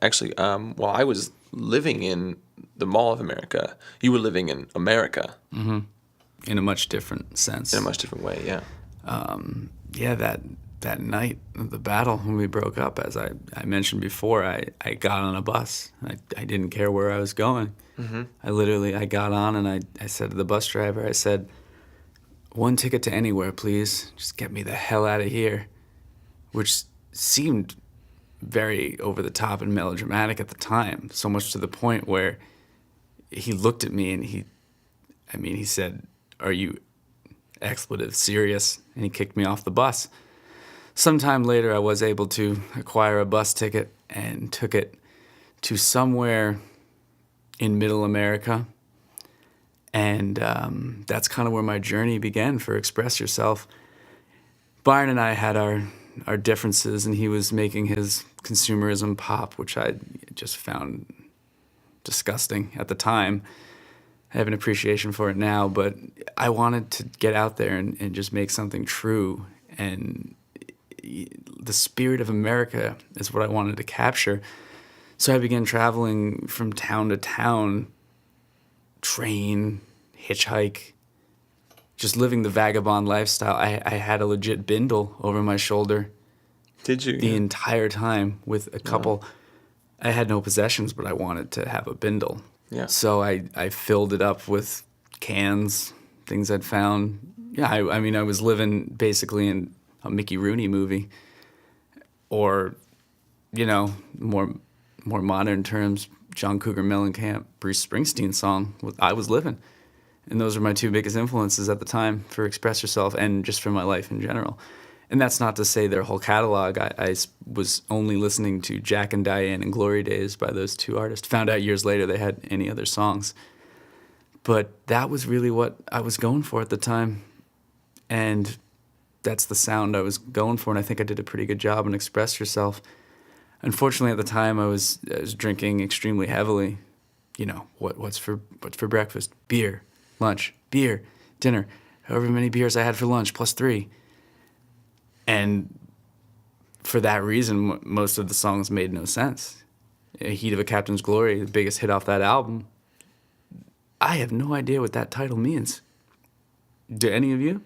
Actually, while I was living in the Mall of America, you were living in America in a much different sense. in a much different way. Yeah. Yeah, that night of the battle when we broke up, as I mentioned before, I got on a bus. I didn't care where I was going. I got on and I said to the bus driver, I said, "One ticket to anywhere, please. Just get me the hell out of here," which seemed very over the top and melodramatic at the time, so much to the point where he looked at me and he said, "Are you expletive serious?" And he kicked me off the bus. Sometime later, I was able to acquire a bus ticket and took it to somewhere in Middle America. And that's kind of where my journey began for Express Yourself. Byron and I had our differences, and he was making his consumerism pop, which I just found disgusting at the time. I have an appreciation for it now, but I wanted to get out there and just make something true. And the spirit of America is what I wanted to capture. So I began traveling from town to town, train, hitchhike, just living the vagabond lifestyle. I had a legit bindle over my shoulder. Did you? The entire time with a couple. I had no possessions, but I wanted to have a bindle. Yeah. So I filled it up with cans, things I'd found. Yeah, I mean, I was living basically in a Mickey Rooney movie, or, more modern terms, John Cougar Mellencamp, Bruce Springsteen song. I was living. And those were my two biggest influences at the time for Express Yourself and just for my life in general. And that's not to say their whole catalog. I was only listening to Jack and Diane and Glory Days by those two artists. Found out years later they had any other songs. But that was really what I was going for at the time. And that's the sound I was going for, and I think I did a pretty good job in Express Yourself. Unfortunately, at the time, I was drinking extremely heavily. What's for breakfast? Beer. Lunch. Beer. Dinner. However many beers I had for lunch, plus 3. And for that reason, most of the songs made no sense. Heat of a Captain's Glory, the biggest hit off that album. I have no idea what that title means. Do any of you?